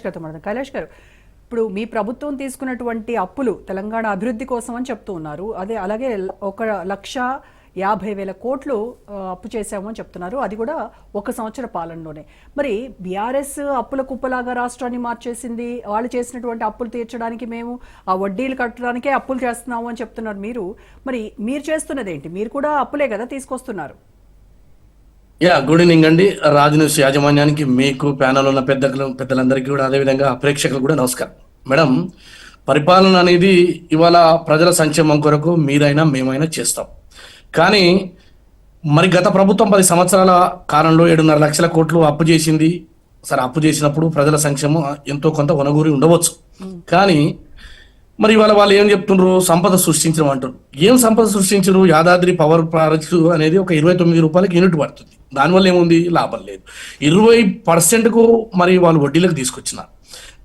కైలాష్ గారు, ఇప్పుడు మీ ప్రభుత్వం తీసుకున్నటువంటి అప్పులు తెలంగాణ అభివృద్ధి కోసం అని చెప్తూ ఉన్నారు. అలాగే 1,50,000 కోట్లు అప్పు చేశాము అని చెప్తున్నారు. అది కూడా ఒక సంవత్సర పాలనలోనే. మరి బీఆర్ఎస్ అప్పుల కుప్పలాగా రాష్ట్రాన్ని మార్చేసింది, వాళ్ళు చేసినటువంటి అప్పులు తీర్చడానికి మేము ఆ వడ్డీలు కట్టడానికే అప్పులు చేస్తున్నాము అని చెప్తున్నారు మీరు. మరి మీరు చేస్తున్నది ఏంటి? మీరు కూడా అప్పులే కదా తీసుకొస్తున్నారు. గుడ్ ఈవినింగ్ అండి. రాజు న్యూస్ యాజమాన్యానికి, మీకు ప్యానల్ ఉన్న పెద్దలందరికీ కూడా, అదేవిధంగా ప్రేక్షకులు కూడా నమస్కారం. మేడం, పరిపాలన అనేది ఇవాళ ప్రజల సంక్షేమం కొరకు మీరైనా మేమైనా చేస్తాం. కానీ మరి గత ప్రభుత్వం 10 సంవత్సరాల కాలంలో 7.5 లక్షల కోట్లు అప్పు చేసింది. సరే, అప్పు చేసినప్పుడు ప్రజల సంక్షేమం ఎంతో కొంత ఒనగూరి ఉండవచ్చు. కానీ మరి ఇవాళ వాళ్ళు ఏం చెప్తున్నారు? సంపద సృష్టించడం అంటారు. ఏం సంపద సృష్టించరు? యాదాద్రి పవర్ ప్రాజెక్ట్ అనేది ఒక 29 రూపాయలకి యూనిట్ పడుతుంది. దానివల్ల ఏముంది? లాభం లేదు. 20%కు మరి వాళ్ళు వడ్డీలకు తీసుకొచ్చినారు.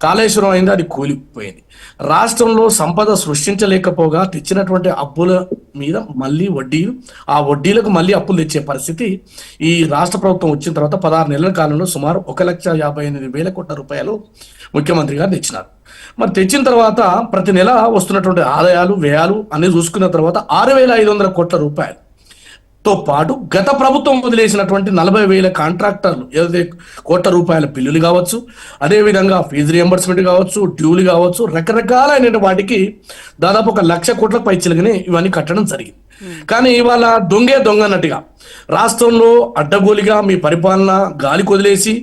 కాళేశ్వరం అయింది, అది కూలిపోయింది. రాష్ట్రంలో సంపద సృష్టించలేకపోగా తెచ్చినటువంటి అప్పుల మీద మళ్ళీ వడ్డీలు, ఆ వడ్డీలకు మళ్ళీ అప్పులు తెచ్చే పరిస్థితి ఈ రాష్ట్ర ప్రభుత్వం వచ్చిన తర్వాత 16 నెలల కాలంలో సుమారు 1,58,000 కోట్ల రూపాయలు ముఖ్యమంత్రి గారు తెచ్చినారు. మరి తెచ్చిన తర్వాత ప్రతి నెల వస్తున్నటువంటి ఆదాయాలు వ్యయాలు అన్ని చూసుకున్న తర్వాత 6,500 కోట్ల రూపాయలు తో పాటు గత ప్రభుత్వం వదిలేసినటువంటి 40,000 కాంట్రాక్టర్లు ఏదైతే కోట్ల రూపాయల బిల్లులు కావచ్చు, అదేవిధంగా ఫీజు రియంబర్స్మెంట్ కావచ్చు, డ్యూలు కావచ్చు, రకరకాలైన వాటికి దాదాపు 1,00,000 కోట్లకు పైచిలుగానే ఇవన్నీ కట్టడం జరిగింది. కానీ ఇవాళ దొంగ అన్నట్టుగా రాష్ట్రంలో అడ్డగోలిగా మీ పరిపాలన గాలి కొదిలేసి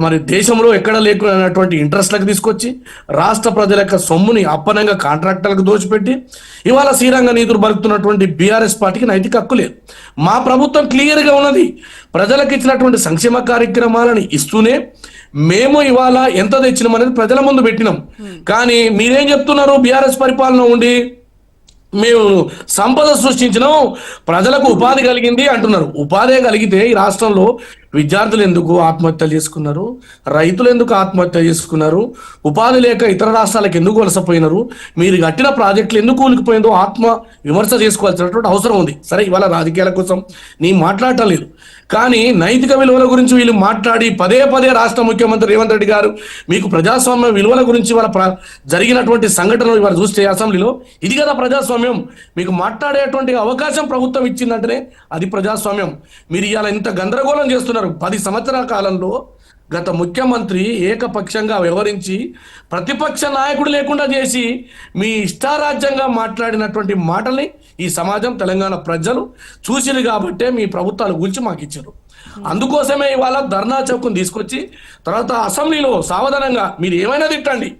మరి దేశంలో ఎక్కడ లేకున్నటువంటి ఇంట్రెస్ట్లకు తీసుకొచ్చి రాష్ట్ర ప్రజల యొక్క సొమ్ముని అప్పనంగా కాంట్రాక్టర్లకు దోచిపెట్టి ఇవాళ శ్రీరంగ నీతులు బలుకుతున్నటువంటి బీఆర్ఎస్ పార్టీకి నైతిక హక్కు లేదు. మా ప్రభుత్వం క్లియర్గా ఉన్నది. ప్రజలకు ఇచ్చినటువంటి సంక్షేమ కార్యక్రమాలను ఇస్తూనే మేము ఇవాళ ఎంత తెచ్చినామనేది ప్రజల ముందు పెట్టినాం. కానీ మీరేం చెప్తున్నారు? బీఆర్ఎస్ పరిపాలన ఉండి మేము సంపద సృష్టించినాం, ప్రజలకు ఉపాధి కలిగింది అంటున్నారు. ఉపాధి కలిగితే ఈ రాష్ట్రంలో విద్యార్థులు ఎందుకు ఆత్మహత్యలు చేసుకున్నారు? రైతులు ఎందుకు ఆత్మహత్య చేసుకున్నారు? ఉపాధి లేక ఇతర రాష్ట్రాలకు ఎందుకు వలసపోయినారు? మీరు కట్టిన ప్రాజెక్టులు ఎందుకు కూలికిపోయిందో ఆత్మ విమర్శ చేసుకోవాల్సినటువంటి అవసరం ఉంది. సరే, ఇవాళ రాజకీయాల కోసం నేను మాట్లాడటం లేదు. కానీ నైతిక విలువల గురించి వీళ్ళు మాట్లాడి పదే రాష్ట్ర ముఖ్యమంత్రి రేవంత్ రెడ్డి గారు మీకు ప్రజాస్వామ్య విలువల గురించి వాళ్ళ జరిగినటువంటి సంఘటనలు ఇవాళ చూస్తే అసెంబ్లీలో, ఇది కదా ప్రజాస్వామ్యం. మీకు మాట్లాడేటువంటి అవకాశం ప్రభుత్వం ఇచ్చిందంటేనే అది ప్రజాస్వామ్యం. మీరు ఇవాళ ఇంత గందరగోళం చేస్తున్నారు. 10 సంవత్సరాల కాలంలో గత ముఖ్యమంత్రి ఏకపక్షంగా వ్యవహరించి ప్రతిపక్ష నాయకుడు లేకుండా చేసి మీ ఇష్టారాజ్యంగా మాట్లాడినటువంటి మాటల్ని ఈ సమాజం, తెలంగాణ ప్రజలు చూసిరు కాబట్టే మీ ప్రభుత్వాల గురించి మాకు ఇచ్చారు. అందుకోసమే ఇవాళ ధర్నా చౌక్ను తీసుకొచ్చి తర్వాత అసెంబ్లీలో సావధానంగా మీరు ఏమైనా తిట్టండి,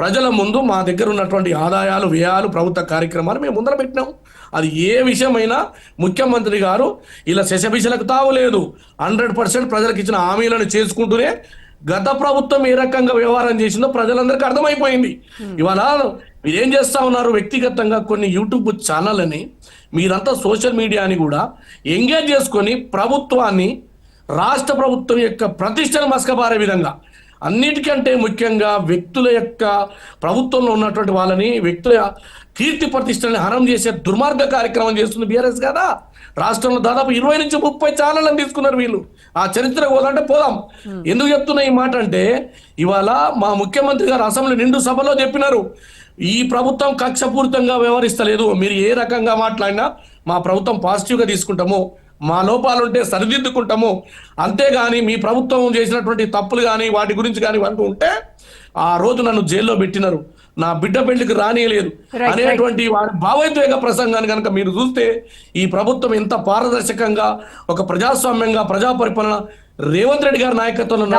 ప్రజల ముందు మా దగ్గర ఉన్నటువంటి ఆదాయాలు వ్యయాలు ప్రభుత్వ కార్యక్రమాలు మేము ముందర పెట్టినాము. అది ఏ విషయమైనా ముఖ్యమంత్రి గారు ఇలా శశభిషలకు తావులేదు. 100% ప్రజలకు ఇచ్చిన హామీలను చేసుకుంటూనే గత ప్రభుత్వం ఏ రకంగా వ్యవహారం చేసిందో ప్రజలందరికీ అర్థమైపోయింది. ఇవాళ మీరేం చేస్తా ఉన్నారు? వ్యక్తిగతంగా కొన్ని యూట్యూబ్ ఛానళ్ళని మీరంతా సోషల్ మీడియాని కూడా ఎంగేజ్ చేసుకొని ప్రభుత్వాన్ని, రాష్ట్ర ప్రభుత్వం యొక్క ప్రతిష్టను మసకబారే విధంగా, అన్నిటికంటే ముఖ్యంగా వ్యక్తుల యొక్క ప్రభుత్వంలో ఉన్నటువంటి వాళ్ళని, వ్యక్తుల కీర్తి ప్రతిష్టని హనం చేసే దుర్మార్గ కార్యక్రమం చేస్తుంది బీఆర్ఎస్ కదా. రాష్ట్రంలో దాదాపు 20 నుంచి 30 ఛానళ్ళని తీసుకున్నారు వీళ్ళు. ఆ చరిత్ర పోదంటే పోదాం. ఎందుకు చెప్తున్నా ఈ మాట అంటే, ఇవాళ మా ముఖ్యమంత్రి గారు అసెంబ్లీ నిండు సభలో చెప్పినారు, ఈ ప్రభుత్వం కక్షపూరితంగా వ్యవహరిస్తలేదు. మీరు ఏ రకంగా మాట్లాడినా మా ప్రభుత్వం పాజిటివ్గా తీసుకుంటాము, మా లోపాలుంటే సరిదిద్దుకుంటాము, అంతేగాని మీ ప్రభుత్వం చేసినటువంటి తప్పులు కానీ వాటి గురించి కానీ అంటూ ఉంటే ఆ రోజు నన్ను జైల్లో పెట్టినారు, నా బిడ్డ పెళ్లికి రానియలేదు అనేటువంటి వారి భావోద్వేగ ప్రసంగాన్ని కనుక మీరు చూస్తే ఈ ప్రభుత్వం ఎంత పారదర్శకంగా ఒక ప్రజాస్వామ్యంగా ప్రజా పరిపాలన రేవంత్ రెడ్డి గారి నాయకత్వంలో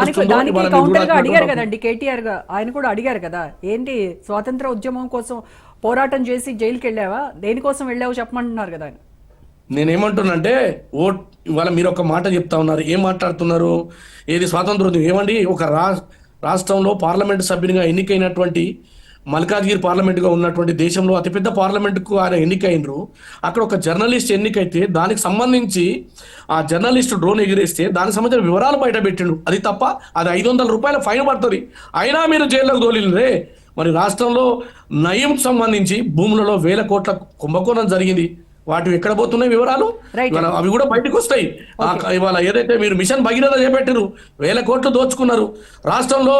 అడిగారు కదండి. కేటీఆర్ ఆయన కూడా అడిగారు కదా, ఏంటి స్వాతంత్ర ఉద్యమం కోసం పోరాటం చేసి జైలుకి వెళ్ళావా, దేనికోసం వెళ్ళావు చెప్పమంటున్నారు కదా ఆయన. నేనేమంటున్నానంటే, ఇవాళ మీరు ఒక మాట చెప్తా ఉన్నారు, ఏం మాట్లాడుతున్నారు? ఏది స్వాతంత్రోద్యమం? ఏమండి, ఒక రాష్ట్రంలో పార్లమెంటు సభ్యునిగా ఎన్నికైనటువంటి మల్కాజ్గిరి పార్లమెంటుగా ఉన్నటువంటి దేశంలో అతిపెద్ద పార్లమెంటుకు ఆయన ఎన్నికైనరు. అక్కడ ఒక జర్నలిస్ట్ ఎన్నికైతే దానికి సంబంధించి ఆ జర్నలిస్ట్ డ్రోన్ ఎగిరేస్తే దానికి సంబంధించిన వివరాలు బయట పెట్టిండు. అది తప్ప అది 500 రూపాయల ఫైన్ పడుతుంది. అయినా మీరు జైల్లోకి తోలిరే. మరి రాష్ట్రంలో నయం సంబంధించి భూములలో 1,000 కోట్ల కుంభకోణం జరిగింది. వాటి ఎక్కడ పోతున్నాయి వివరాలు Right. ఇవాళ అవి కూడా బయటకు వస్తాయి. ఇవాళ ఏదైతే మీరు మిషన్ భగీరథ చేపట్టారు, 1000 కోట్లు దోచుకున్నారు రాష్ట్రంలో.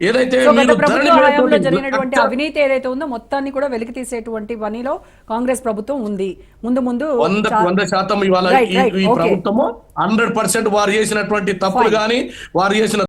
ఏదైతే సో గత మీరు ప్రభుత్వ ధరణి హయాంలో పేరుతోటి జరిగినటువంటి అవినీతి ఏదైతే ఉందో మొత్తాన్ని కూడా వెలికి తీసేటువంటి పనిలో కాంగ్రెస్ ప్రభుత్వం ఉంది. ముందు ముందు 100% ఇవాళ Right, right. ఈ Okay. ప్రభుత్వము 100% వారు చేసినటువంటి తప్పులు కానీ వారు చేసిన